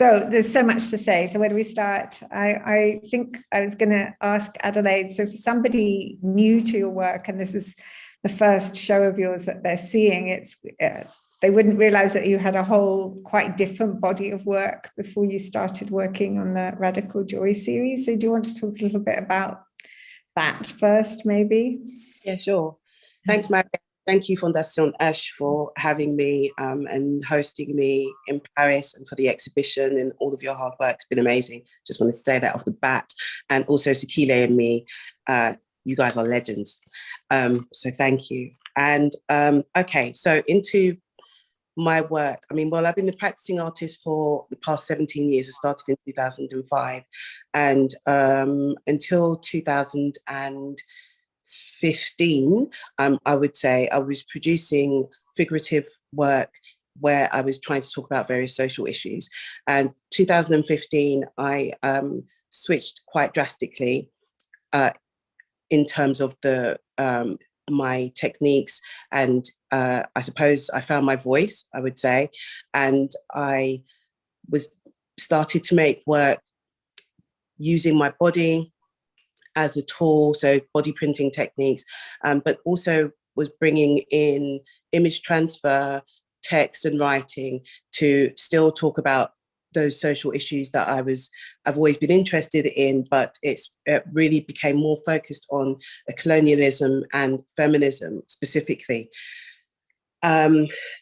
So there's so much to say. So where do we start? I think I was going to ask Adelaide, so for somebody new to your work, and this is the first show of yours that they're seeing, it's they wouldn't realize that you had a whole quite different body of work before you started working on the Radical Joy series. So do you want to talk a little bit about that first, maybe? Yeah, sure. Thanks, Mary. Thank you, Fondation H, for having me and hosting me in Paris, and for the exhibition, and all of your hard work. It's been amazing. Just wanted to say that off the bat. And also Sakile and me, you guys are legends. So thank you. And okay, so into my work. I mean, well, I've been a practicing artist for the past 17 years. I started in 2005, and until 2015, I would say I was producing figurative work where I was trying to talk about various social issues. And 2015, I switched quite drastically in terms of the my techniques, and I suppose I found my voice, I would say, and I started to make work using my body as a tool, so body printing techniques, but also was bringing in image transfer, text and writing to still talk about those social issues that I've always been interested in, but it really became more focused on colonialism and feminism specifically.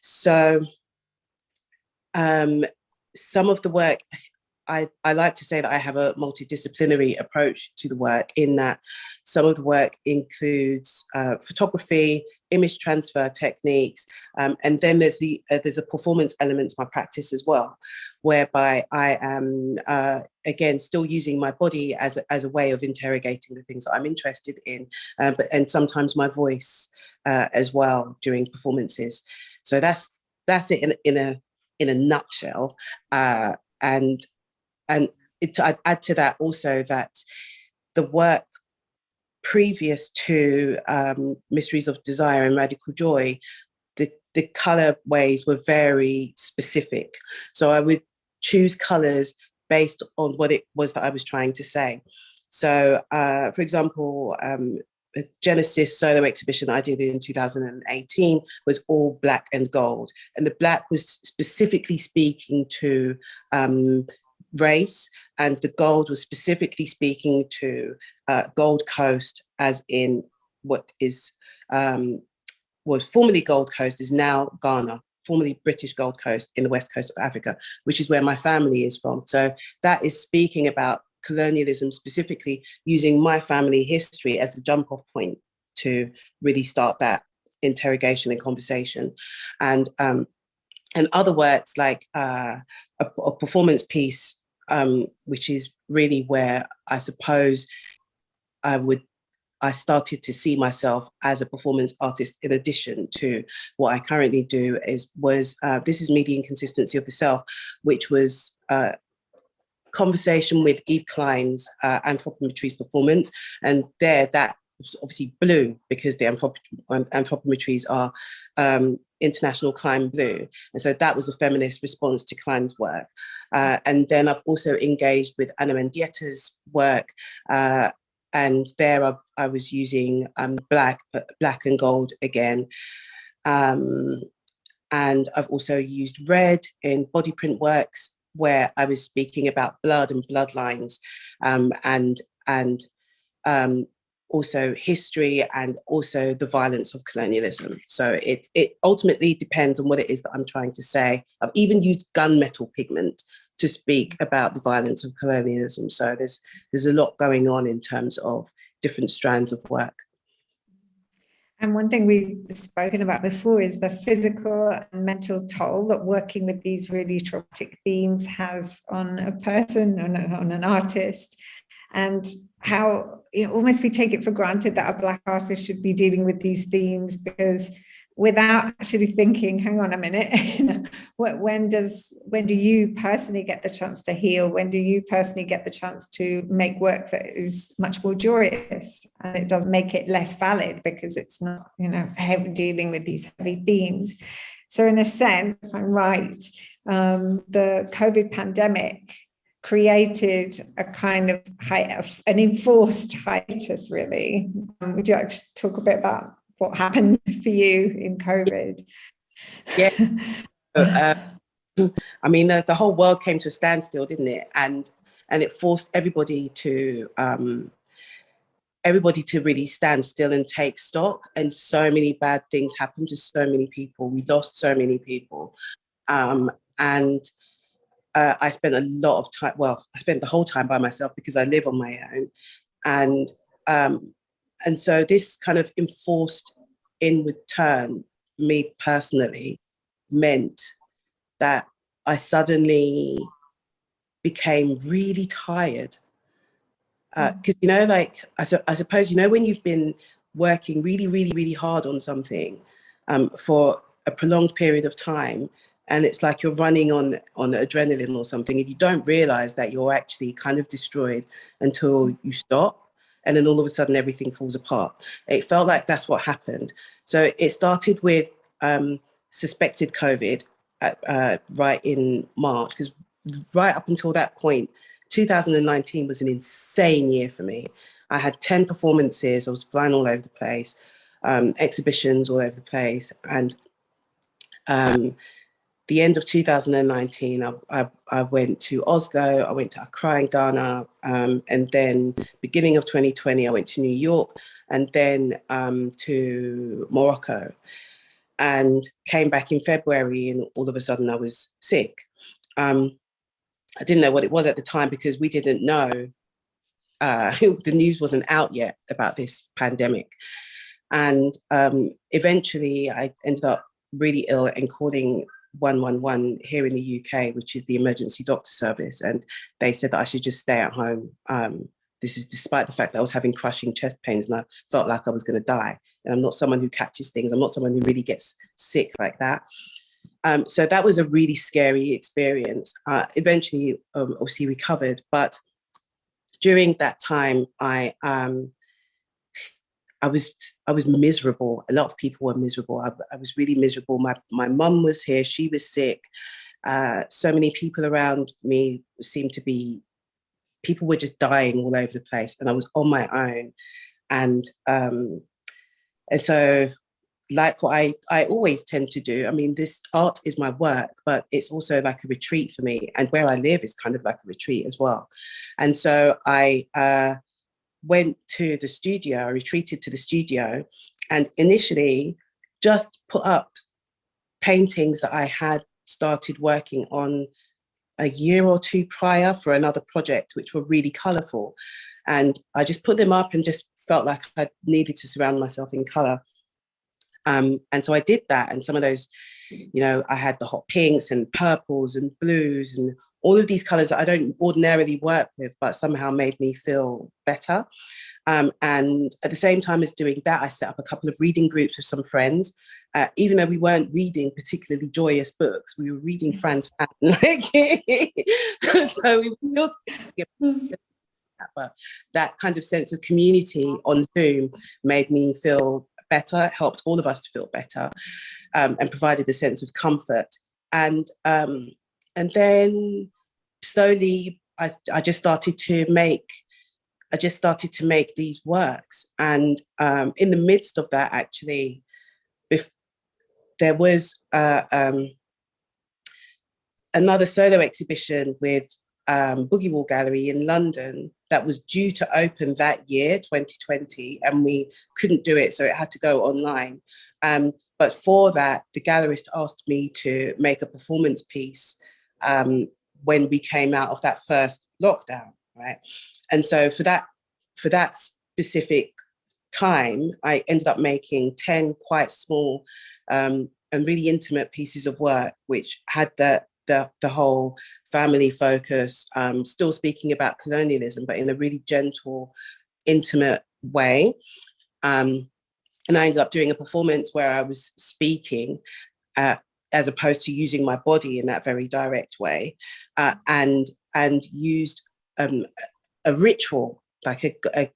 So some of the work, I like to say that I have a multidisciplinary approach to the work, in that some of the work includes photography, image transfer techniques, and then there's a performance element to my practice as well, whereby I am again still using my body as a way of interrogating the things that I'm interested in, and sometimes my voice as well during performances. So that's it in a nutshell, and I'd add to that also that the work previous to Mysteries of Desire and Radical Joy, the colour ways were very specific. So I would choose colours based on what it was that I was trying to say. So, for example, the Genesis solo exhibition I did in 2018 was all black and gold. And the black was specifically speaking to race, and the gold was specifically speaking to Gold Coast, as in what is was formerly Gold Coast, is now Ghana, formerly British Gold Coast in the west coast of Africa, which is where my family is from. So that is speaking about colonialism, specifically using my family history as a jump off point to really start that interrogation and conversation. And other works like a performance piece, which is really where I suppose I started to see myself as a performance artist, in addition to what I currently do, was This Is Me, the Inconsistency of the Self, which was conversation with Eve Klein's anthropometry's performance. And there, that was obviously blue, because the anthropometries are international Klein blue. And so that was a feminist response to Klein's work. And then I've also engaged with Ana Mendietta's work, and there I was using black and gold again. And I've also used red in body print works, where I was speaking about blood and bloodlines, and also history, and also the violence of colonialism. So it ultimately depends on what it is that I'm trying to say. I've even used gunmetal pigment to speak about the violence of colonialism. So there's a lot going on in terms of different strands of work. And one thing we've spoken about before is the physical and mental toll that working with these really traumatic themes has on a person, on an artist, and how almost we take it for granted that a Black artist should be dealing with these themes, because without actually thinking, hang on a minute, when do you personally get the chance to heal? When do you personally get the chance to make work that is much more joyous? And it doesn't make it less valid because it's not, dealing with these heavy themes. So in a sense, if I'm right, the COVID pandemic created a kind of an enforced hiatus, really. Would you like to talk a bit about what happened for you in COVID? Yeah. I mean, the whole world came to a standstill, didn't it? And it forced everybody to really stand still and take stock. And so many bad things happened to so many people. We lost so many people. And I spent a lot of time, well, I spent the whole time by myself because I live on my own. And so this kind of enforced inward turn, me personally, meant that I suddenly became really tired. Because, you know, like, I suppose, you know, when you've been working really, really, really hard on something for a prolonged period of time, and it's like you're running on adrenaline or something, and you don't realize that you're actually kind of destroyed until you stop. And then all of a sudden, everything falls apart. It felt like that's what happened. So it started with suspected COVID right in March, because right up until that point, 2019 was an insane year for me. I had 10 performances. I was flying all over the place, exhibitions all over the place. And the end of 2019, I went to Oslo, I went to Accra in Ghana, and then beginning of 2020, I went to New York, and then to Morocco, and came back in February, and all of a sudden I was sick. I didn't know what it was at the time because we didn't know, the news wasn't out yet about this pandemic. And eventually I ended up really ill and calling 111 here in the UK, which is the emergency doctor service. And they said that I should just stay at home. This is despite the fact that I was having crushing chest pains and I felt like I was going to die. And I'm not someone who catches things. I'm not someone who really gets sick like that. So that was a really scary experience. Eventually, obviously recovered, but during that time, I was miserable. A lot of people were miserable. I was really miserable. My mum was here. She was sick. So many people around me seemed to be, people were just dying all over the place, and I was on my own. And so, like what I always tend to do, I mean, this art is my work, but it's also like a retreat for me. And where I live is kind of like a retreat as well. And so I went to the studio, I retreated to the studio, and initially just put up paintings that I had started working on a year or two prior for another project, which were really colourful. And I just put them up and just felt like I needed to surround myself in colour. And so I did that. And some of those, you know, I had the hot pinks and purples and blues and all of these colours that I don't ordinarily work with, but somehow made me feel better. And at the same time as doing that, I set up a couple of reading groups with some friends. Even though we weren't reading particularly joyous books, we were reading Franz Fanon. So we were still speaking about that, but that kind of sense of community on Zoom made me feel better, helped all of us to feel better, and provided a sense of comfort. And then slowly I just started to make these works. And in the midst of that, actually, there was another solo exhibition with Boogie Wall Gallery in London that was due to open that year, 2020, and we couldn't do it, so it had to go online. But for that, the gallerist asked me to make a performance piece when we came out of that first lockdown, right? And so for that specific time, I ended up making 10 quite small and really intimate pieces of work, which had the whole family focus, still speaking about colonialism, but in a really gentle, intimate way. And I ended up doing a performance where I was speaking as opposed to using my body in that very direct way, and used a ritual like a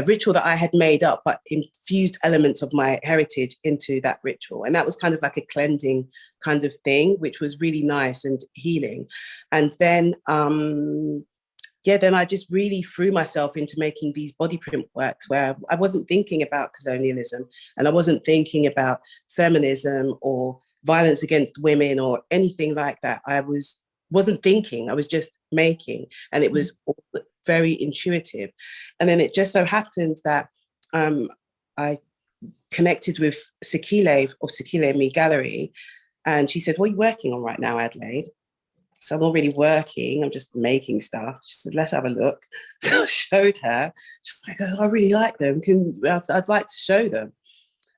ritual that I had made up, but infused elements of my heritage into that ritual. And that was kind of like a cleansing kind of thing, which was really nice and healing. And then, then I just really threw myself into making these body print works where I wasn't thinking about colonialism, and I wasn't thinking about feminism or violence against women or anything like that. I wasn't thinking, I was just making, and it was very intuitive. And then it just so happened that I connected with Sekile of Sekile and Me Gallery, and she said, "What are you working on right now, Adelaide?" So I'm not really working, I'm just making stuff. She said, "Let's have a look." So I showed her. She's like, "Oh, I really like them. I'd like to show them."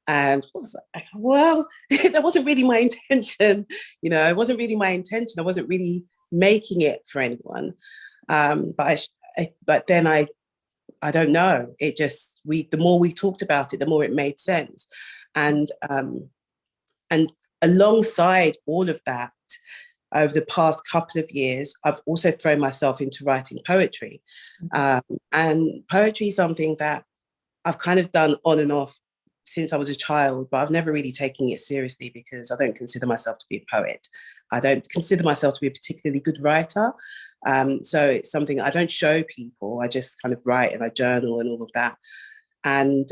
And I was like, well, that wasn't really my intention. You know, it wasn't really my intention. I wasn't really making it for anyone. But then I don't know. It just, the more we talked about it, the more it made sense. And alongside all of that, over the past couple of years, I've also thrown myself into writing poetry. And poetry is something that I've kind of done on and off since I was a child, but I've never really taken it seriously because I don't consider myself to be a poet. I don't consider myself to be a particularly good writer. So it's something I don't show people. I just kind of write and I journal and all of that. And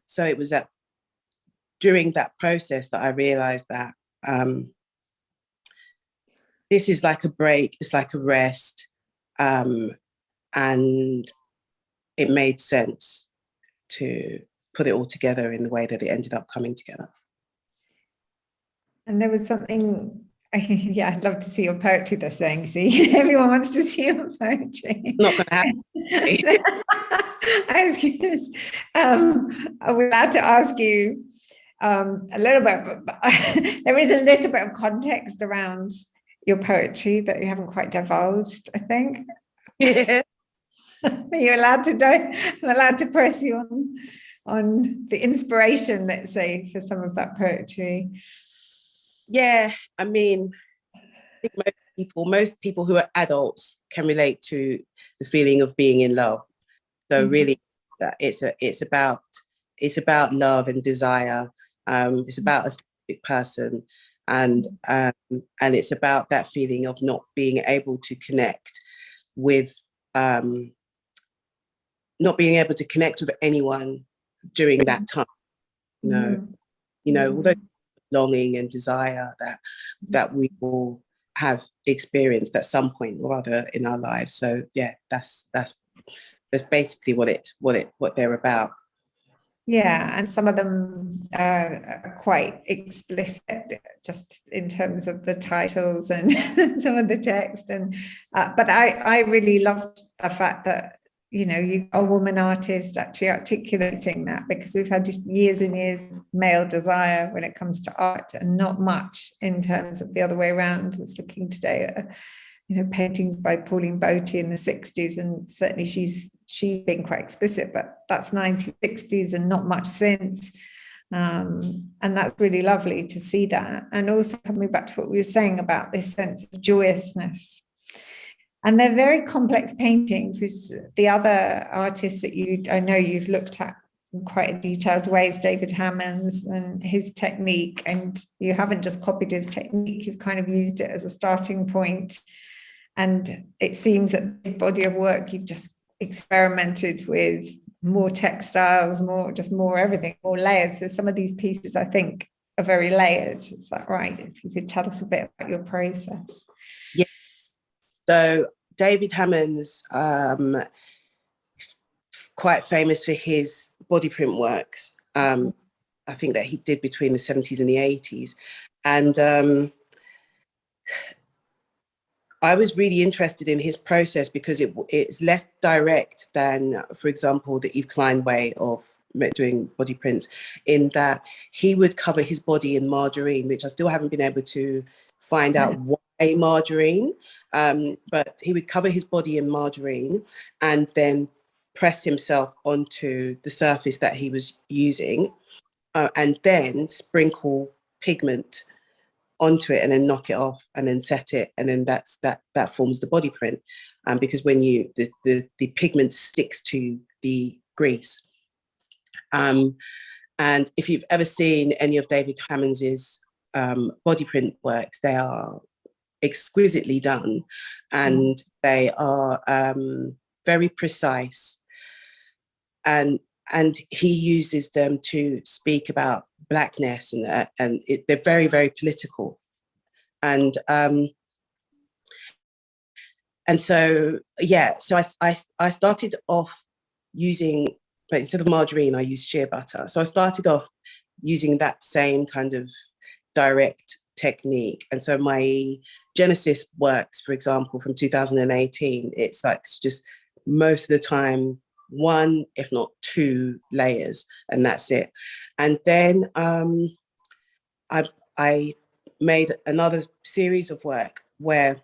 so it was that during that process that I realized that this is like a break, it's like a rest. And it made sense to put it all together in the way that it ended up coming together. And there was something, I'd love to see your poetry, they're saying. See, everyone wants to see your poetry. Not going to happen. Are we allowed to ask you a little bit, there is a little bit of context around your poetry that you haven't quite divulged, I think. Yeah. You're allowed to I'm allowed to press you on the inspiration, let's say, for some of that poetry. Yeah, I mean, I think most people who are adults can relate to the feeling of being in love. So really, it's about love and desire. It's about a specific person, and it's about that feeling of not being able to connect with anyone during that time. Although longing and desire that we all have experienced at some point or other in our lives. So yeah, that's basically what they're about. Yeah, and some of them are quite explicit, just in terms of the titles and some of the text. And but I really loved the fact that you are a woman artist actually articulating that, because we've had just years and years of male desire when it comes to art, and not much in terms of the other way around. I was looking today at paintings by Pauline Botti in the 60s, and certainly she's been quite explicit, but that's 1960s and not much since. And that's really lovely to see that. And also coming back to what we were saying about this sense of joyousness. And they're very complex paintings. The other artists that I know you've looked at in quite a detailed way is David Hammons and his technique. And you haven't just copied his technique, you've kind of used it as a starting point. And it seems that this body of work, you've just experimented with more textiles, more everything, more layers. So some of these pieces, I think, are very layered. Is that right? If you could tell us a bit about your process. Yeah. So David Hammons, quite famous for his body print works. I think that he did between the 70s and the 80s. And I was really interested in his process because it's less direct than, for example, the Yves Klein way of doing body prints, in that he would cover his body in margarine, which I still haven't been able to find out why margarine, but he would cover his body in margarine and then press himself onto the surface that he was using, and then sprinkle pigment onto it and then knock it off and then set it, and then that forms the body print, because when the pigment sticks to the grease. And if you've ever seen any of David Hammond's body print works, they are exquisitely done, and they are very precise, and he uses them to speak about Blackness, and they're very, very political, and so so I started off using, but instead of margarine I used shea butter. So I started off using that same kind of direct technique, and so my Genesis works, for example, from 2018, it's like just most of the time 1, if not 2 layers, and that's it. And then I made another series of work where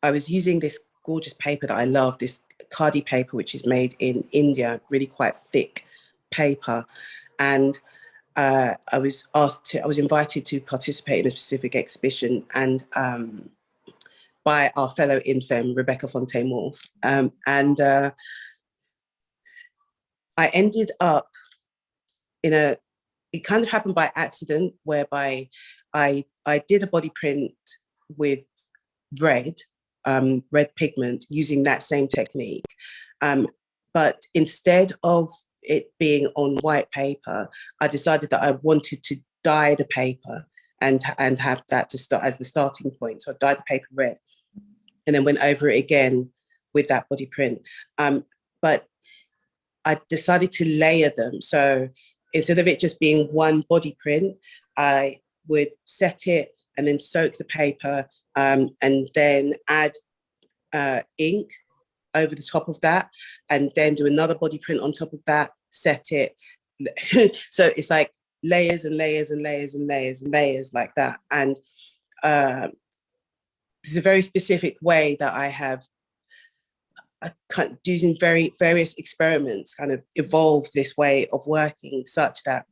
I was using this gorgeous paper that I love, this khadi paper, which is made in India, really quite thick paper. And I was invited to participate in a specific exhibition, and by our fellow infem, Rebecca Fontaine-Moore. I ended up it kind of happened by accident, whereby I did a body print with red pigment using that same technique. But instead of it being on white paper, I decided that I wanted to dye the paper and have that to start as the starting point. So I dyed the paper red and then went over it again with that body print. But I decided to layer them. So instead of it just being one body print, I would set it and then soak the paper, and then add ink over the top of that, and then do another body print on top of that, set it. So it's like layers and layers and layers and layers and layers like that. And there's a very specific way that I have, kind of using various experiments, kind of evolved this way of working, such that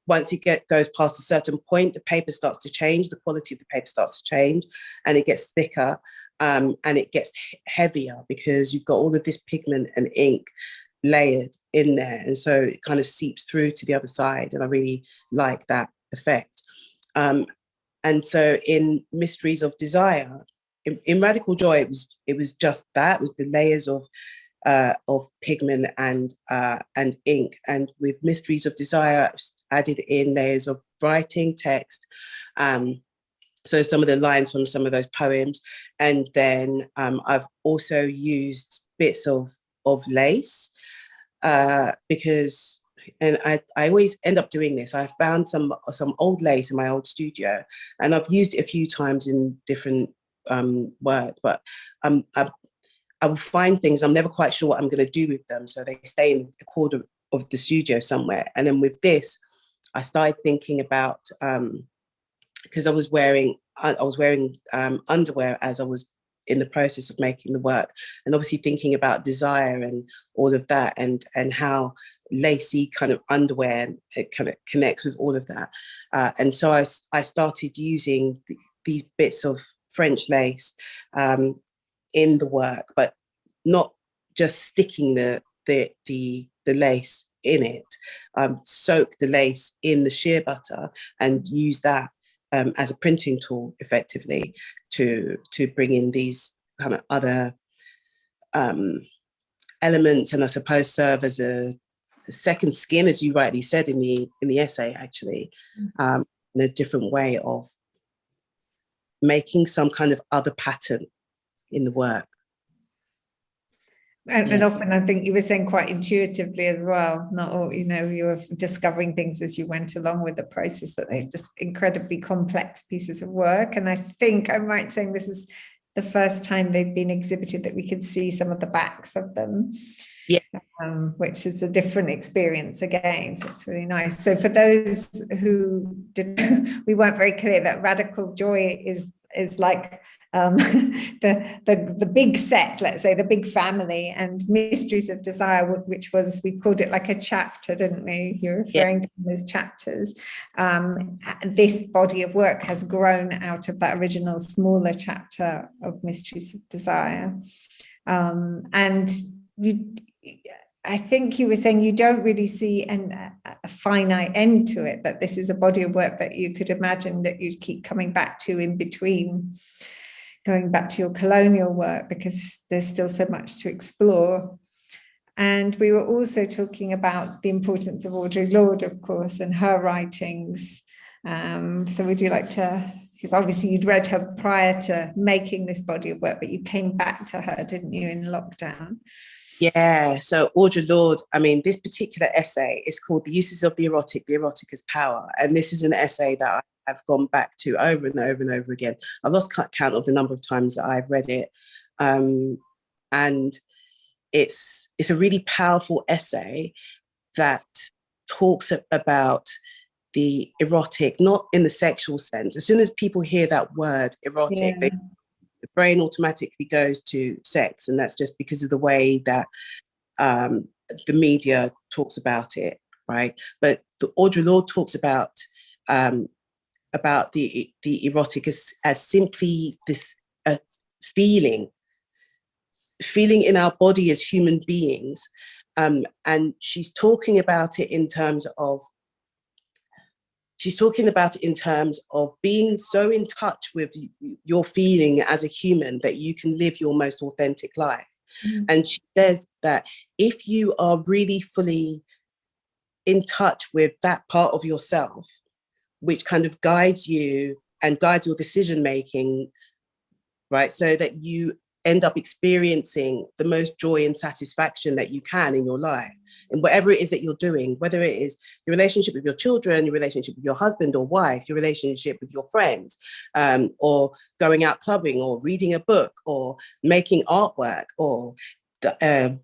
once it goes past a certain point, the paper starts to change, the quality of the paper starts to change, and it gets thicker, and it gets heavier, because you've got all of this pigment and ink layered in there, and so it kind of seeps through to the other side, and I really like that effect. And so in Mysteries of Desire, in Radical Joy, it was just that, it was the layers of pigment and ink. And with Mysteries of Desire, added in layers of writing, text, so some of the lines from some of those poems. And then I've also used bits of lace, because, and I always end up doing this, I found some old lace in my old studio, and I've used it a few times in different work, but I will find things, I'm never quite sure what I'm going to do with them, so they stay in a corner of the studio somewhere. And then with this, I started thinking about, because I was wearing underwear as I was in the process of making the work, and obviously thinking about desire and all of that, and how lacy kind of underwear, it kind of connects with all of that. And so I started using these bits of French lace in the work, but not just sticking the lace in it. Soak the lace in the shea butter and use that as a printing tool, effectively, to bring in these kind of other elements, and I suppose serve as a second skin, as you rightly said in the essay, actually, in a different way of making some kind of other pattern in the work. And often, I think you were saying quite intuitively as well, not all, you were discovering things as you went along with the process, that they're just incredibly complex pieces of work. And I think I'm right saying this is the first time they've been exhibited that we could see some of the backs of them. Yeah. Which is a different experience again, so it's really nice. So for those who didn't, we weren't very clear that Radical Joy is like the big set, let's say, the big family, and Mysteries of Desire, which was, we called it like a chapter, didn't we? You're referring to them as chapters. This body of work has grown out of that original smaller chapter of Mysteries of Desire. And I think you were saying you don't really see a finite end to it, that this is a body of work that you could imagine that you'd keep coming back to in between, going back to your colonial work, because there's still so much to explore. And we were also talking about the importance of Audre Lorde, of course, and her writings. So would you like to, because obviously you'd read her prior to making this body of work, but you came back to her, didn't you, in lockdown? Yeah, so Audre Lorde, I mean, this particular essay is called The Uses of the Erotic as Power. And this is an essay that I have gone back to over and over and over again. I've lost count of the number of times that I've read it. And it's a really powerful essay that talks about the erotic, not in the sexual sense. As soon as people hear that word erotic, the brain automatically goes to sex, and that's just because of the way that the media talks about it, right? But the Audre Lorde talks about the erotic as simply this feeling in our body as human beings, and she's talking about it in terms of being so in touch with your feeling as a human that you can live your most authentic life. Mm. And she says that if you are really fully in touch with that part of yourself, which kind of guides you and guides your decision making, right, so that you end up experiencing the most joy and satisfaction that you can in your life, and whatever it is that you're doing, whether it is your relationship with your children, your relationship with your husband or wife, your relationship with your friends, or going out clubbing, or reading a book, or making artwork, or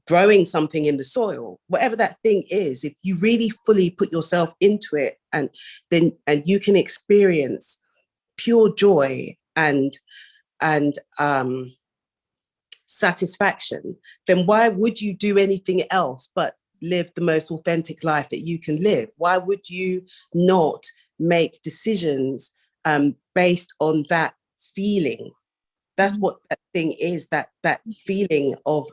growing something in the soil, whatever that thing is, if you really fully put yourself into it, and you can experience pure joy and satisfaction, then why would you do anything else but live the most authentic life that you can live? Why would you not make decisions based on that feeling? That's what that thing is, that feeling of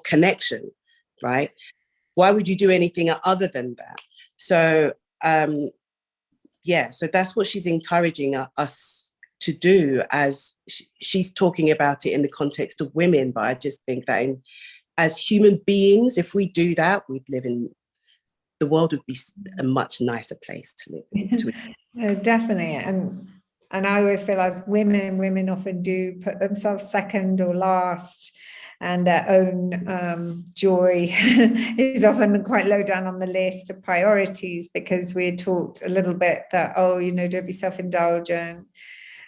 connection, right? Why would you do anything other than that? So so that's what she's encouraging us to do, as she's talking about it in the context of women. But I just think that as human beings, if we do that, the world would be a much nicer place to live in. Definitely. And I always feel as women often do put themselves second or last, and their own joy is often quite low down on the list of priorities, because we're taught a little bit that, don't be self-indulgent.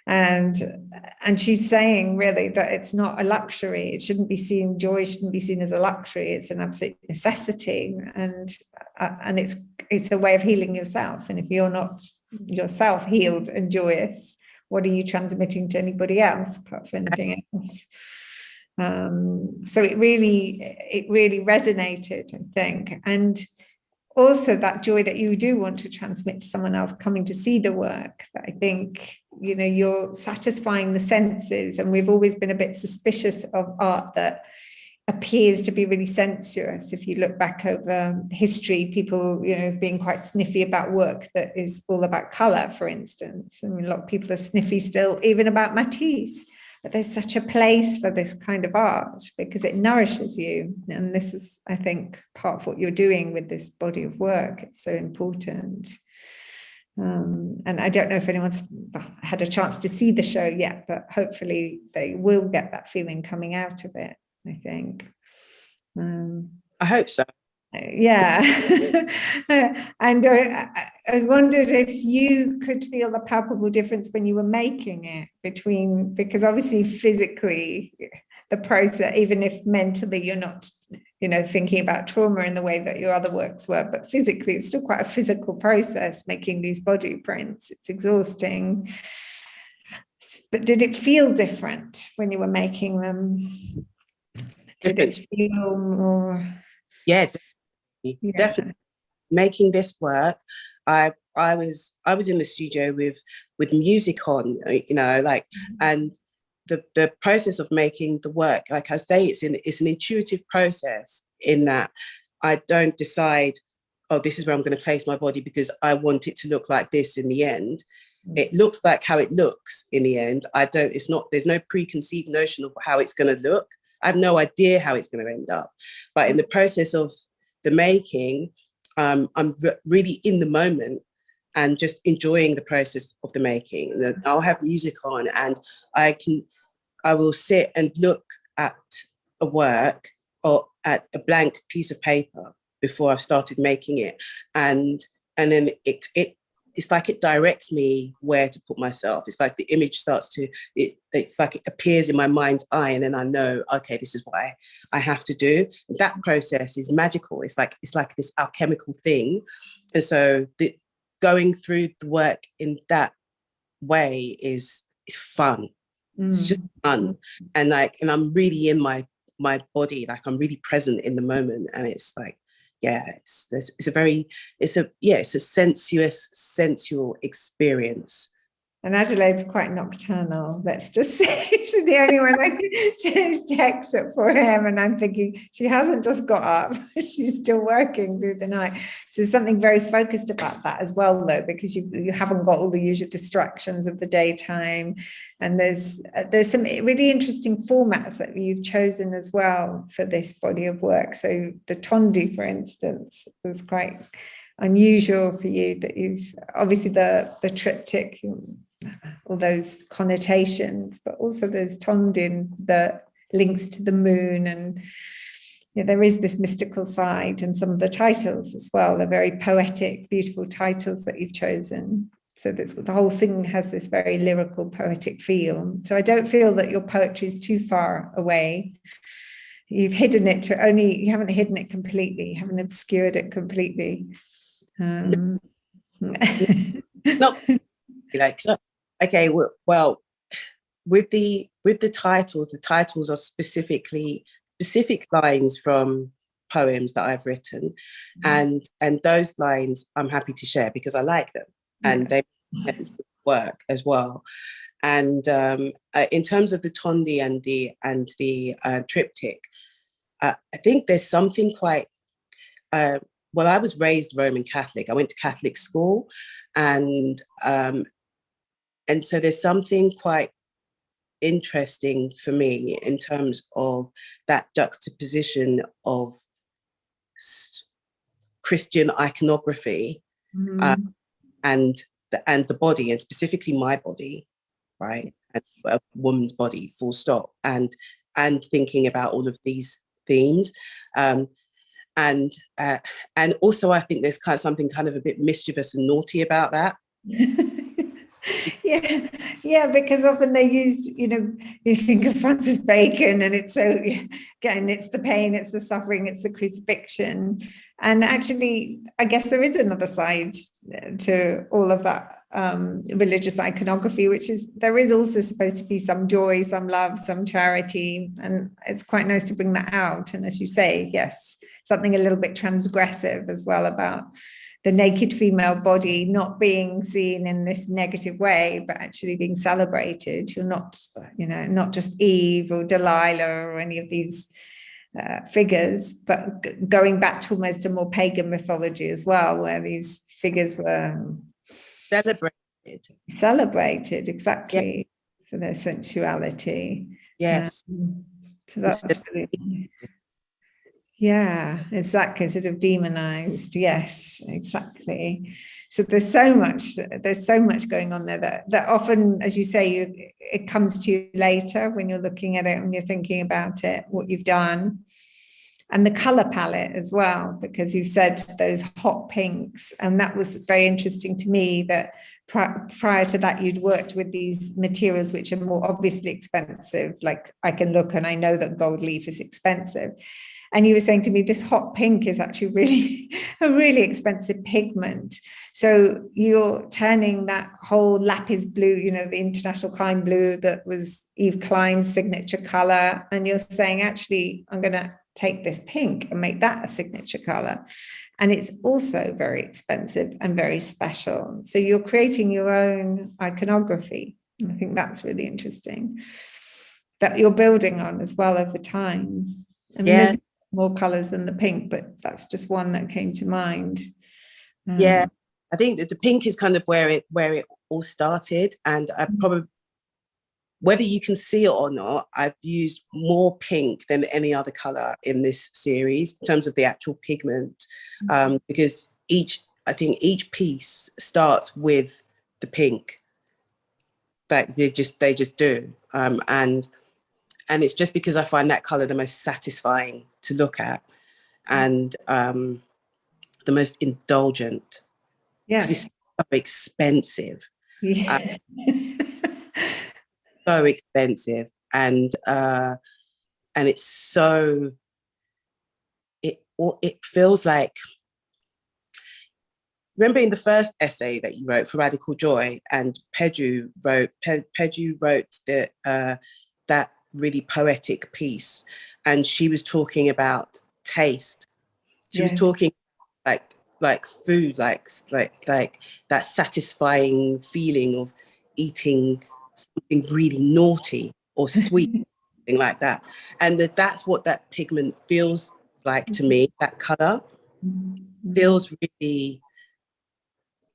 And she's saying really that it's not a luxury. It shouldn't be seen, joy shouldn't be seen as a luxury. It's an absolute necessity, and it's a way of healing yourself. And if you're not yourself healed and joyous, what are you transmitting to anybody else apart from anything else? So it really resonated, I think. And also that joy that you do want to transmit to someone else coming to see the work, that I think, you're satisfying the senses. And we've always been a bit suspicious of art that appears to be really sensuous. If you look back over history, people, being quite sniffy about work that is all about color, for instance. I mean, a lot of people are sniffy still, even about Matisse. But there's such a place for this kind of art because it nourishes you. And this is, I think, part of what you're doing with this body of work. It's so important. And I don't know if anyone's had a chance to see the show yet, but hopefully they will get that feeling coming out of it, I think. I hope so. Yeah. And I wondered if you could feel the palpable difference when you were making it because obviously physically the process, even if mentally you're not, thinking about trauma in the way that your other works were, but physically it's still quite a physical process making these body prints. It's exhausting. But did it feel different when you were making them? Did it feel more? Yeah, definitely. Definitely. Making this work, I was in the studio with music on, like, and the process of making the work, like I say, it's an intuitive process, in that I don't decide, oh, this is where I'm going to place my body because I want it to look like this in the end. It looks like how it looks in the end. There's no preconceived notion of how it's going to look. I have no idea how it's going to end up. But in the process of the making, I'm really in the moment and just enjoying the process of the making. I'll have music on, and I will sit and look at a work or at a blank piece of paper before I've started making it. And then it's like it directs me where to put myself. It's like the image starts to, it's like it appears in my mind's eye, and then I know, okay, this is what I have to do. That process is magical. It's like this alchemical thing. And so going through the work in that way is fun. It's just fun. And I'm really in my body, like I'm really present in the moment. And it's like, yeah, it's a sensual experience. And Adelaide's quite nocturnal, let's just say. She's the only one I checks at 4 a.m. and I'm thinking, she hasn't just got up, she's still working through the night. So there's something very focused about that as well, though, because you haven't got all the usual distractions of the daytime. And there's some really interesting formats that you've chosen as well for this body of work. So the tondi, for instance, was quite unusual for you, that you've obviously the triptych, all those connotations, but also there's tondin, the links to the moon, and there is this mystical side, and some of the titles as well, they're very poetic, beautiful titles that you've chosen. So the whole thing has this very lyrical, poetic feel. So I don't feel that your poetry is too far away. You've hidden it you haven't hidden it completely, you haven't obscured it completely. Not like so. Okay, well, with the titles, the titles are specific lines from poems that I've written, and those lines I'm happy to share because I like them, and they work as well. And in terms of the tondi and the triptych, I think there's something quite. Well, I was raised Roman Catholic. I went to Catholic school, and so there's something quite interesting for me in terms of that juxtaposition of Christian iconography and the body, and specifically my body, right, and a woman's body, full stop, and thinking about all of these themes. And also I think there's kind of something kind of a bit mischievous and naughty about that. Yeah, because often they used, you think of Francis Bacon, and it's so, again, it's the pain, it's the suffering, it's the crucifixion. And actually, I guess there is another side to all of that religious iconography, which is there is also supposed to be some joy, some love, some charity, and it's quite nice to bring that out. And as you say, yes, something a little bit transgressive as well about the naked female body not being seen in this negative way, but actually being celebrated. You're not, not just Eve or Delilah or any of these figures, but going back to almost a more pagan mythology as well, where these figures were celebrated exactly, for their sensuality. Yes. So that's really nice. Yeah, exactly, sort of demonized. Yes, exactly. So there's so much going on there that often, as you say, it comes to you later when you're looking at it, when you're thinking about it, what you've done. And the color palette as well, because you've said those hot pinks, and that was very interesting to me, that prior to that you'd worked with these materials which are more obviously expensive. Like I can look and I know that gold leaf is expensive. And you were saying to me, this hot pink is actually really a really expensive pigment. So you're turning that whole lapis blue, you know, the International Klein blue that was Yves Klein's signature color. And you're saying, actually, I'm going to take this pink and make that a signature color. And it's also very expensive and very special. So you're creating your own iconography. I think that's really interesting, that you're building on as well over time. I mean, there's more colors than the pink, but that's just one that came to mind. Yeah, I think that the pink is kind of where it all started, and I probably, whether you can see it or not, I've used more pink than any other color in this series in terms of the actual pigment, because I think each piece starts with the pink that they just do, and it's just because I find that color the most satisfying to look at, and the most indulgent, because it's so expensive. Yeah. So expensive, and it's so, it feels like, remember in the first essay that you wrote for Radical Joy, and Pedro wrote that really poetic piece, and she was talking about taste. She was talking like food, like that satisfying feeling of eating something really naughty or sweet, something like that. And that's what that pigment feels like to me. That color feels really,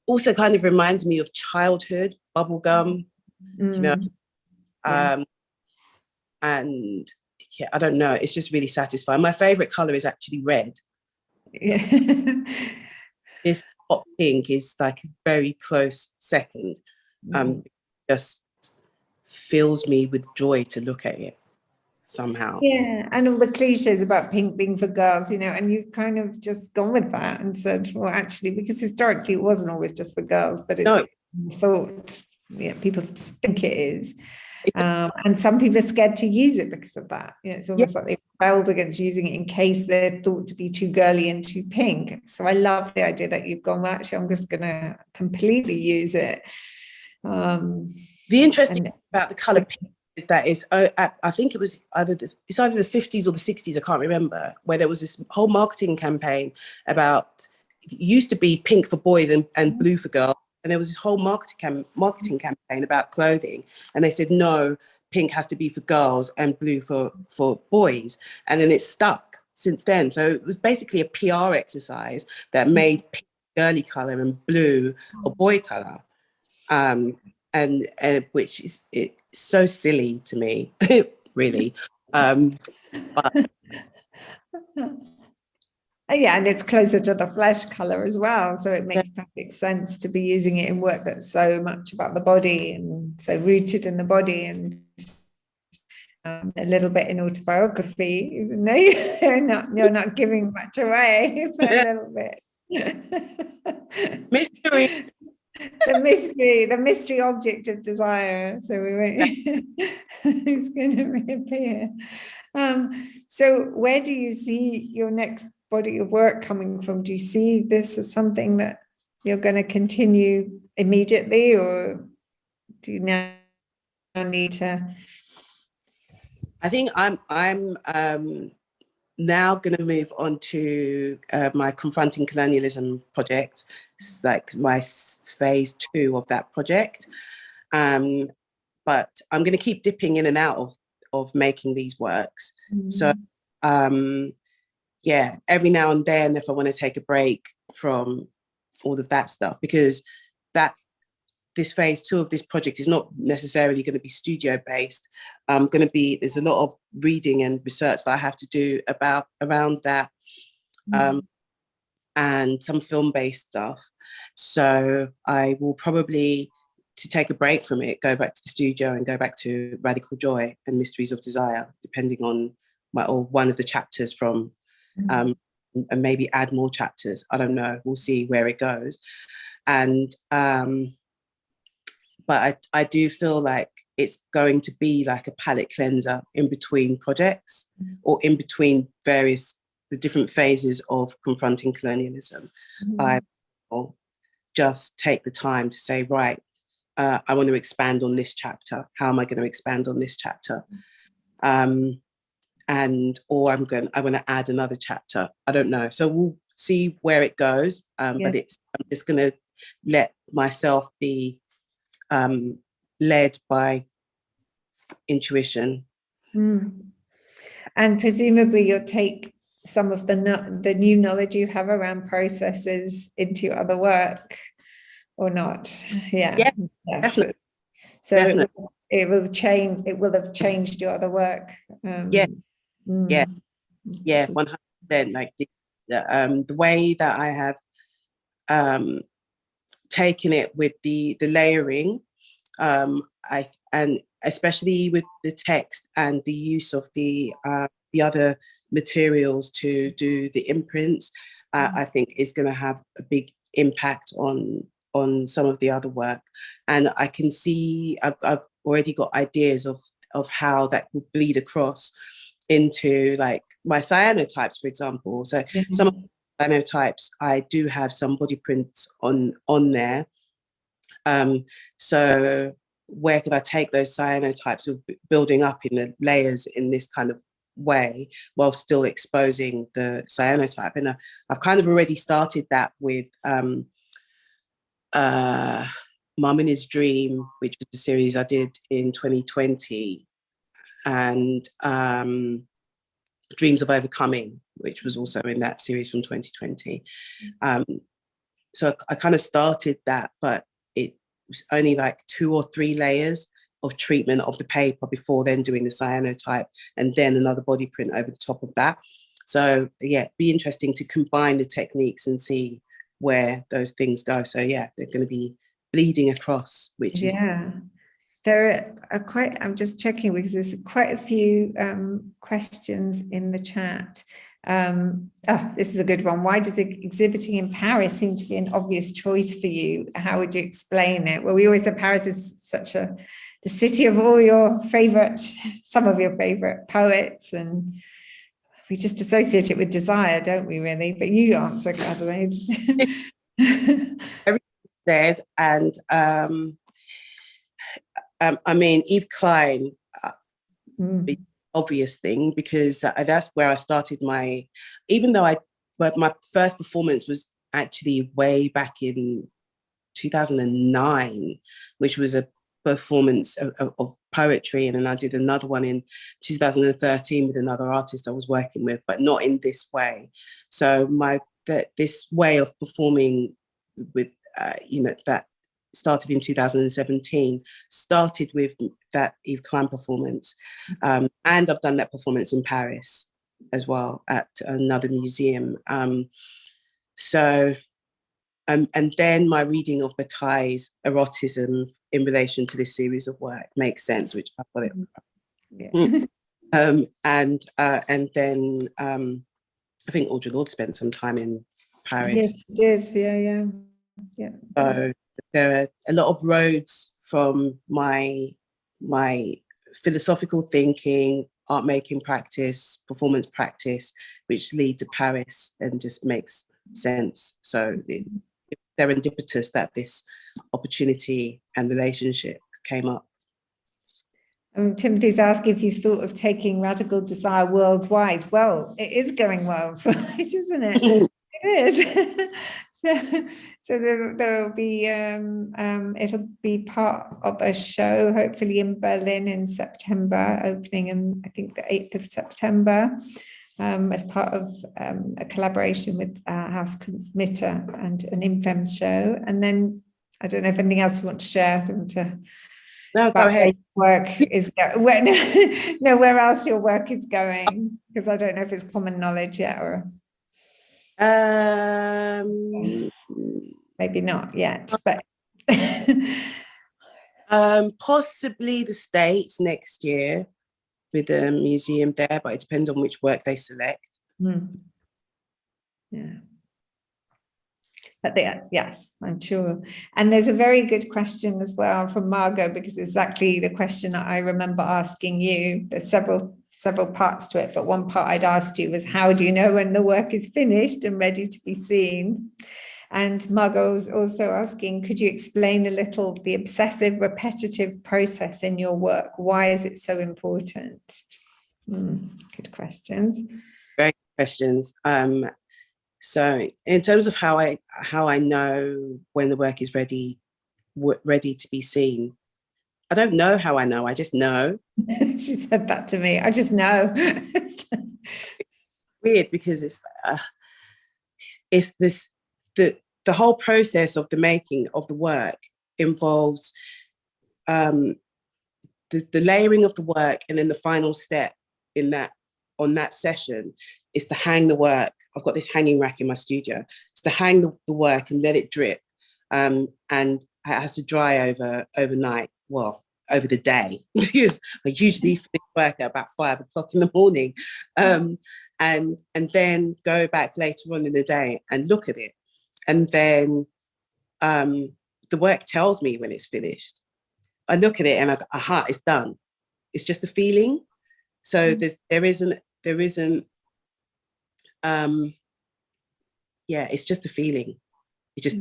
also kind of reminds me of childhood, bubblegum, you know. And yeah, I don't know, it's just really satisfying. My favorite color is actually red. This hot pink is like a very close second. Just fills me with joy to look at it somehow. Yeah, and all the cliches about pink being for girls, you know, and you've kind of just gone with that and said, well, actually, because historically it wasn't always just for girls, but it's thought, yeah, people think it is. And some people are scared to use it because of that. You know, it's almost like they rebelled against using it in case they're thought to be too girly and too pink. So I love the idea that you've gone, well, actually, I'm just going to completely use it. The interesting thing about the colour pink is that I think it was either the 50s or the 60s, I can't remember, where there was this whole marketing campaign about, it used to be pink for boys and blue for girls. And there was this whole marketing campaign about clothing. And they said, no, pink has to be for girls and blue for boys. And then it stuck since then. So it was basically a PR exercise that made pink girly colour and blue a boy colour. And which is, it's so silly to me, really. But yeah, and it's closer to the flesh color as well, so it makes perfect sense to be using it in work that's so much about the body and so rooted in the body, and a little bit in autobiography, even though you're not giving much away, but a little bit. Mystery. The mystery object of desire. So we won't. It's going to reappear. So where do you see your next body of work coming from? Do you see this as something that you're going to continue immediately, or do you now need to? I think I'm now going to move on to my Confronting Colonialism project. It's like my phase 2 of that project. But I'm going to keep dipping in and out of making these works. So yeah, every now and then, if I want to take a break from all of that stuff, because this phase 2 of this project is not necessarily going to be studio based. There's a lot of reading and research that I have to do around that, and some film based stuff. So I will probably, to take a break from it, go back to the studio and go back to Radical Joy and Mysteries of Desire, depending on one of the chapters from, and maybe add more chapters. I don't know. We'll see where it goes. And but I do feel like it's going to be like a palette cleanser in between projects, or in between various the different phases of confronting colonialism, I will just take the time to say, right, I want to expand on this chapter. How am I going to expand on this chapter? Or I want to add another chapter. I don't know. So we'll see where it goes. But I'm just going to let myself be led by intuition. And presumably you'll take some of the new knowledge you have around processes into your other work, or not? Yeah. Definitely. So definitely. it will change. It will have changed your other work. Yeah, 100%. Like the way that I have taken it with the layering, and especially with the text and the use of the other materials to do the imprints, I think is going to have a big impact on some of the other work. And I can see I've already got ideas of how that will bleed across into like my cyanotypes, for example. So some of the cyanotypes, I do have some body prints on there. So where could I take those cyanotypes of building up in the layers in this kind of way while still exposing the cyanotype? And I've kind of already started that with Mum and His Dream, which was the series I did in 2020, and Dreams of Overcoming, which was also in that series from 2020. So I kind of started that, but it was only like 2 or 3 layers of treatment of the paper before then doing the cyanotype and then another body print over the top of that. So yeah, it'd be interesting to combine the techniques and see where those things go. So yeah, they're going to be bleeding across, which is... There are I'm just checking because there's quite a few questions in the chat. This is a good one. Why does exhibiting in Paris seem to be an obvious choice for you? How would you explain it? Well, we always say Paris is such the city of all some of your favorite poets, and we just associate it with desire, don't we, really? But you answer, Adelaide. Everything said, and I mean, Yves Klein, the obvious thing, because that's where I started even though my first performance was actually way back in 2009, which was a performance of poetry, and then I did another one in 2013 with another artist I was working with, but not in this way. So this way of performing with that started in 2017, started with that Yves Klein performance, and I've done that performance in Paris as well at another museum. And then my reading of Bataille's erotism in relation to this series of work makes sense, which I've got it. And then I think Audre Lorde spent some time in Paris. Yes, she did. Yeah. So there are a lot of roads from my philosophical thinking, art making practice, performance practice, which lead to Paris, and just makes sense. So it's serendipitous that this opportunity and relationship came up. Timothy's asking if you've thought of taking Radical Desire worldwide. Well, it is going worldwide, isn't it? It is. So there will be it'll be part of a show, hopefully in Berlin in September, opening in I think the 8th of September, as part of a collaboration with House Mitte and an Infem show. And then I don't know if anything else you want to share. No, go ahead. Where where else your work is going, because I don't know if it's common knowledge yet, or maybe not yet, but possibly the States next year with a museum there, but it depends on which work they select. Yeah. But yes, I'm sure. And there's a very good question as well from Margot, because it's exactly the question that I remember asking you. There's several parts to it, but one part I'd asked you was, how do you know when the work is finished and ready to be seen? And Margot was also asking, could you explain a little the obsessive repetitive process in your work? Why is it so important? Good questions. Great questions. So in terms of how I know when the work is ready to be seen, I don't know how I know, I just know. She said that to me, I just know. Weird, because it's this, the whole process of the making of the work involves the layering of the work, and then the final step on that session is to hang the work. I've got this hanging rack in my studio. It's to hang the work and let it drip, and it has to dry overnight. Well, over the day, because I usually finish work at about 5 o'clock in the morning, and then go back later on in the day and look at it, and then the work tells me when it's finished. I look at it and I go, aha, it's done. It's just a feeling. So there isn't it's just a feeling.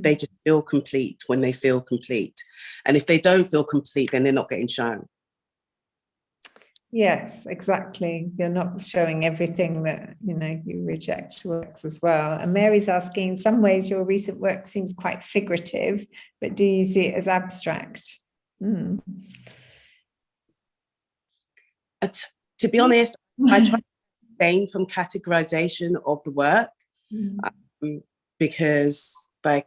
They just feel complete when they feel complete. And if they don't feel complete, then they're not getting shown. Yes, exactly. You're not showing everything that, you reject works as well. And Mary's asking, in some ways your recent work seems quite figurative, but do you see it as abstract? To be honest, I try to abstain from categorization of the work, because I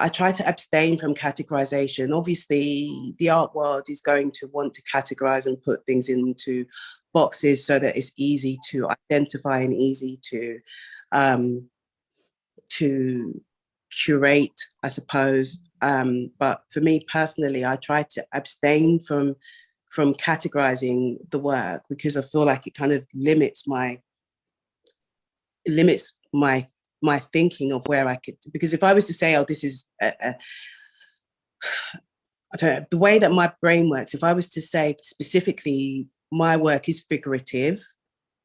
try to abstain from categorization. Obviously, the art world is going to want to categorize and put things into boxes so that it's easy to identify and easy to curate, I suppose. But for me personally, I try to abstain from categorizing the work, because I feel like it kind of limits my thinking of where I could, because if I was to say, oh, this is I don't know, the way that my brain works, if I was to say specifically my work is figurative,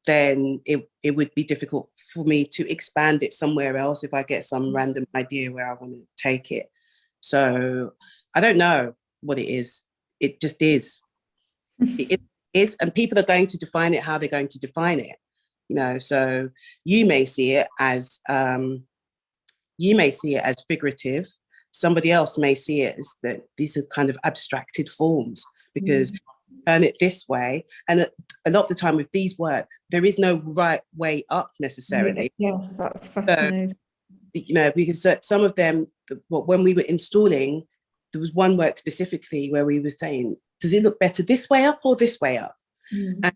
then it would be difficult for me to expand it somewhere else if I get some random idea where I want to take it. So I don't know what it is. It just is. It is, and people are going to define it how they're going to define it. So you may see it as figurative. Somebody else may see it as that these are kind of abstracted forms, because turn it this way. And a lot of the time with these works, there is no right way up necessarily. Yes, that's fascinating. So, because some of them, when we were installing, there was one work specifically where we were saying, does it look better this way up or this way up? And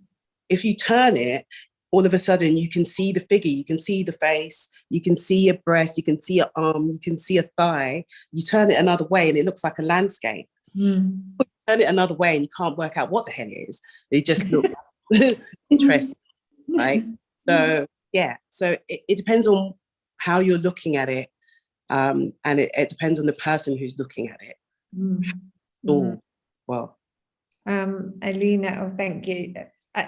if you turn it, all of a sudden you can see the figure, you can see the face, you can see a breast, you can see an arm, you can see a thigh. You turn it another way and it looks like a landscape. You turn it another way and you can't work out what the hell it is. It just looks interesting, right? So so it depends on how you're looking at it, and it depends on the person who's looking at it. Well, Alina, thank you.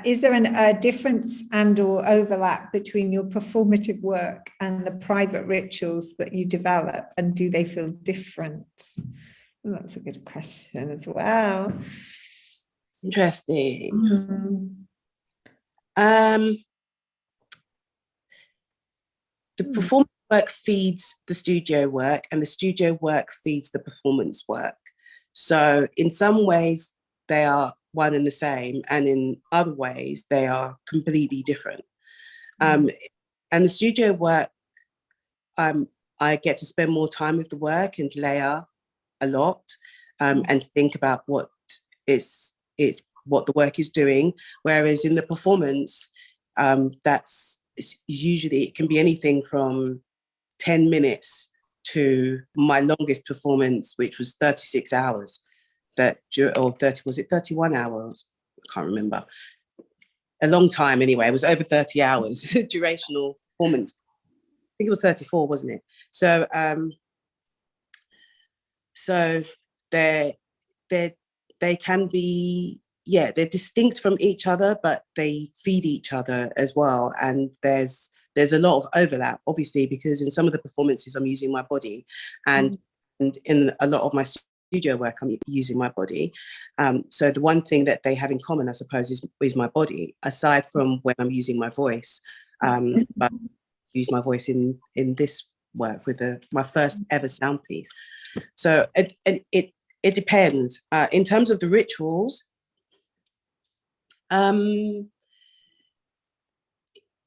Is there a difference and or overlap between your performative work and the private rituals that you develop, and do they feel different? Well, that's a good question as well. Interesting. The performance work feeds the studio work, and the studio work feeds the performance work. So in some ways they are one and the same, and in other ways they are completely different. And the studio work, I get to spend more time with the work and layer a lot, and think about what the work is doing. Whereas in the performance, usually it can be anything from 10 minutes to my longest performance, which was 36 hours. Was it 31 hours? I can't remember. A long time anyway. It was over 30 hours durational performance. I think it was 34, wasn't it? So so they can be yeah, they're distinct from each other, but they feed each other as well. And there's a lot of overlap, obviously, because in some of the performances I'm using my body, and in a lot of my studio work I'm using my body. So the one thing that they have in common, I suppose, is my body, aside from when I'm using my voice. But I use my voice in this work with my first ever sound piece. So it depends. In terms of the rituals,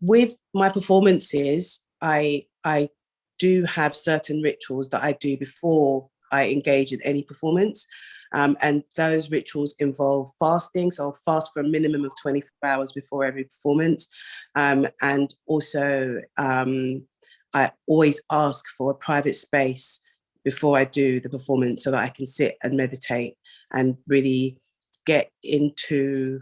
with my performances, I do have certain rituals that I do before I engage in any performance. And those rituals involve fasting. So I'll fast for a minimum of 24 hours before every performance. And also, I always ask for a private space before I do the performance so that I can sit and meditate and really get into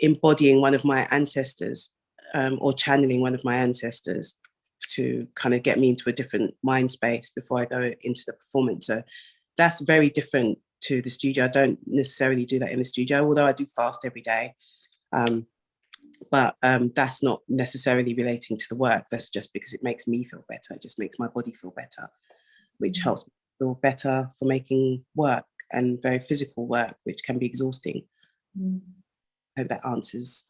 embodying one of my ancestors, or channeling one of my ancestors, to kind of get me into a different mind space before I go into the performance. So that's very different to the studio. I don't necessarily do that in the studio, although I do fast every day. But that's not necessarily relating to the work. That's just because it makes me feel better. It just makes my body feel better, which helps me feel better for making work, and very physical work, which can be exhausting. I hope that answers.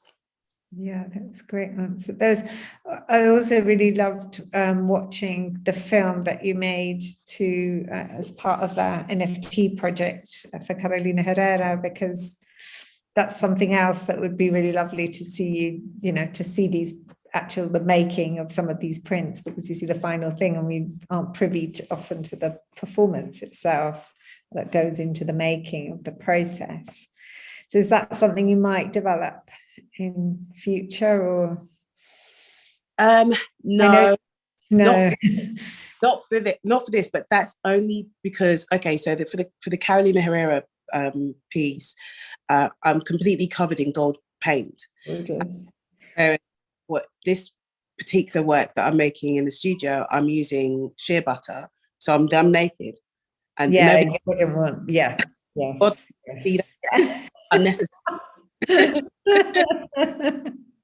Yeah, that's a great answer. I also really loved watching the film that you made as part of that NFT project for Carolina Herrera, because that's something else that would be really lovely to see to see the making of some of these prints, because you see the final thing and we aren't privy often to the performance itself that goes into the making of the process. So is that something you might develop in future, or? No, no, not for this, but that's only because, okay, so for the Carolina Herrera piece, I'm completely covered in gold paint. What this particular work that I'm making in the studio, I'm using shea butter, so I'm naked, and yeah, nobody you wouldn't want, yes. see that unnecessary.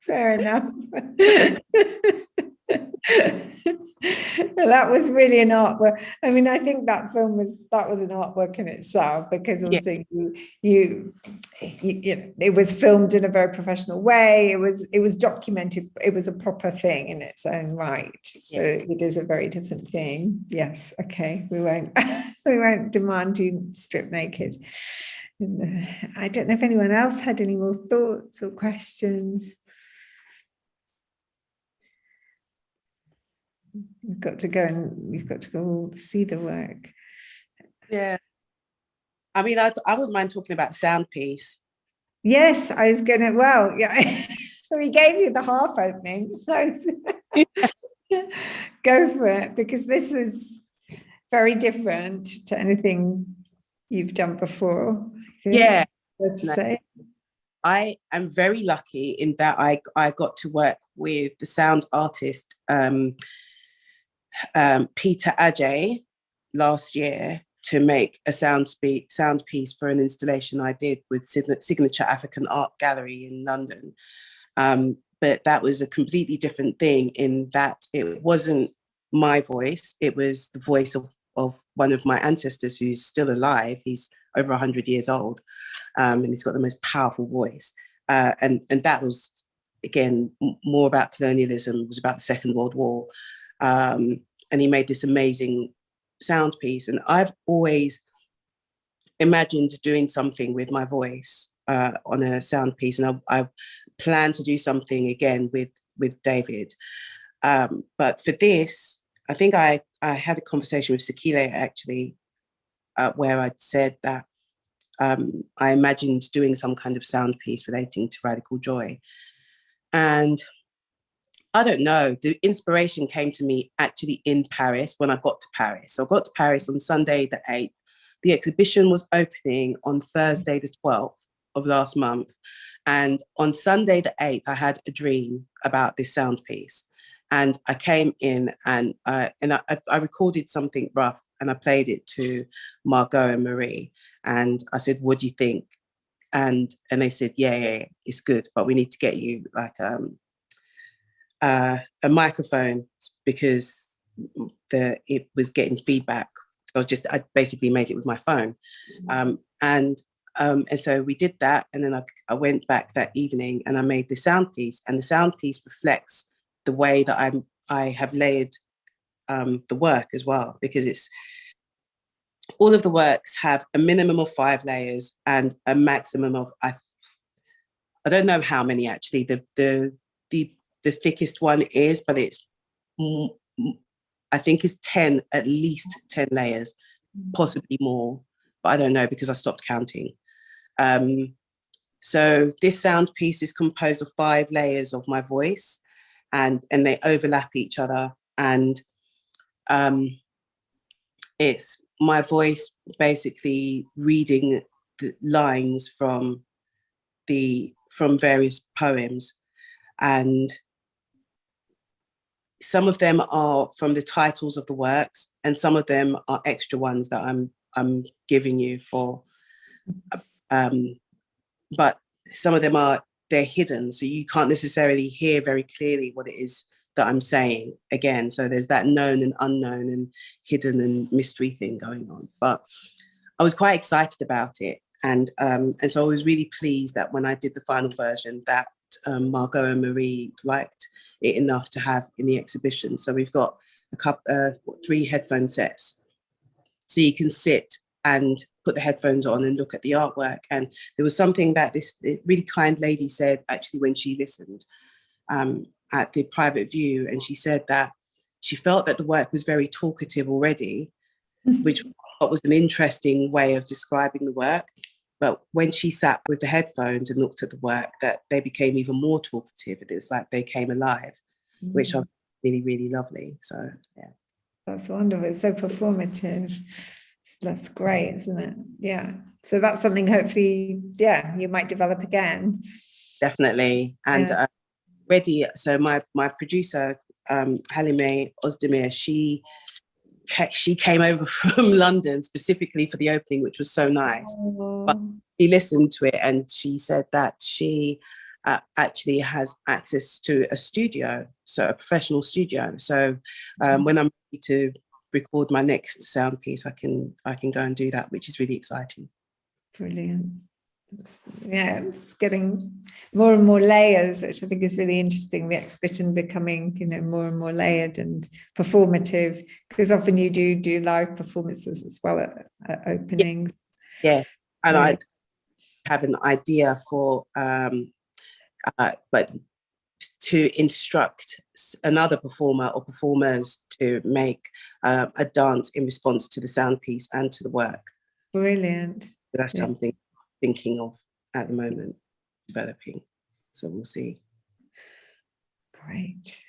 Fair enough. That was really an artwork. I mean, I think that was an artwork in itself, because also it was filmed in a very professional way. It was documented. It was a proper thing in its own right. So it is a very different thing. Yes. Okay. We won't demand you strip naked. I don't know if anyone else had any more thoughts or questions. You've got to go see the work. Yeah. I mean, I wouldn't mind talking about the sound piece. Yes, I was gonna, well, yeah, we gave you the half opening. Go for it, because this is very different to anything you've done before. Yeah. What to say? I am very lucky in that I got to work with the sound artist Peter Ajay last year to make a sound piece for an installation I did with Signature African Art Gallery in London. But that was a completely different thing, in that it wasn't my voice, it was the voice of one of my ancestors who's still alive. He's over 100 years old, and he's got the most powerful voice. And that was, again, more about colonialism. It was about the Second World War. And he made this amazing sound piece. And I've always imagined doing something with my voice on a sound piece. And I plan to do something again with David. But for this, I think I had a conversation with Sekile, actually, where I'd said that I imagined doing some kind of sound piece relating to radical joy. And I don't know, the inspiration came to me actually in Paris when I got to Paris. So I got to Paris on Sunday the 8th. The exhibition was opening on Thursday the 12th of last month. And on Sunday the 8th, I had a dream about this sound piece. And I came in and I recorded something rough, and I played it to Margot and Marie. And I said, what do you think? and they said, yeah, it's good, but we need to get you like a microphone because it was getting feedback. So I basically made it with my phone, and so we did that, and then I went back that evening and I made the sound piece, and the sound piece reflects the way that I have layered the work as well, because it's all of the works have a minimum of 5 layers and a maximum of I don't know how many actually. The thickest one is, but it's I think it's 10, at least 10 layers, possibly more, but I don't know because I stopped counting. So this sound piece is composed of 5 layers of my voice, and they overlap each other, and it's my voice basically reading the lines from various poems, and some of them are from the titles of the works, and some of them are extra ones that I'm giving you for, but some of them they're hidden, so you can't necessarily hear very clearly what it is that I'm saying again. So there's that known and unknown and hidden and mystery thing going on. But I was quite excited about it, and so I was really pleased that when I did the final version, that Margot and Marie liked it enough to have in the exhibition. So we've got 3 headphone sets, so you can sit and put the headphones on and look at the artwork. And there was something that this really kind lady said actually when she listened at the private view, and she said that she felt that the work was very talkative already, which was an interesting way of describing the work. But when she sat with the headphones and looked at the work, that they became even more talkative. It was like they came alive, which I really, really lovely. So, yeah. That's wonderful. It's so performative. That's great, isn't it? Yeah. So that's something hopefully, you might develop again. Definitely. And ready. So my producer, Halime Ozdemir, she came over from London specifically for the opening, which was so nice. But she listened to it and she said that she actually has access to a studio, so a professional studio. So when I'm ready to record my next sound piece, I can go and do that, which is really exciting. Brilliant. It's getting more and more layers, which I think is really interesting. The exhibition becoming, more and more layered and performative, because often you do live performances as well at openings. Yeah, and I have an idea for, but to instruct another performer or performers to make a dance in response to the sound piece and to the work. Brilliant. That's something I'm thinking of at the moment, developing. So we'll see. Great.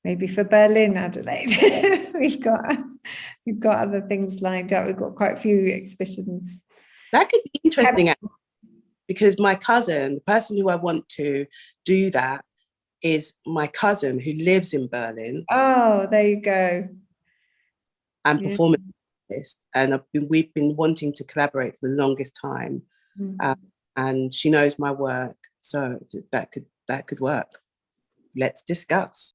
Maybe for Berlin, Adelaide. we've got other things lined up. We've got quite a few exhibitions. That could be interesting, because my cousin, the person who I want to do that, is my cousin who lives in Berlin. Oh, there you go. And performance artist, and we've been wanting to collaborate for the longest time. And she knows my work, so that could work. Let's discuss.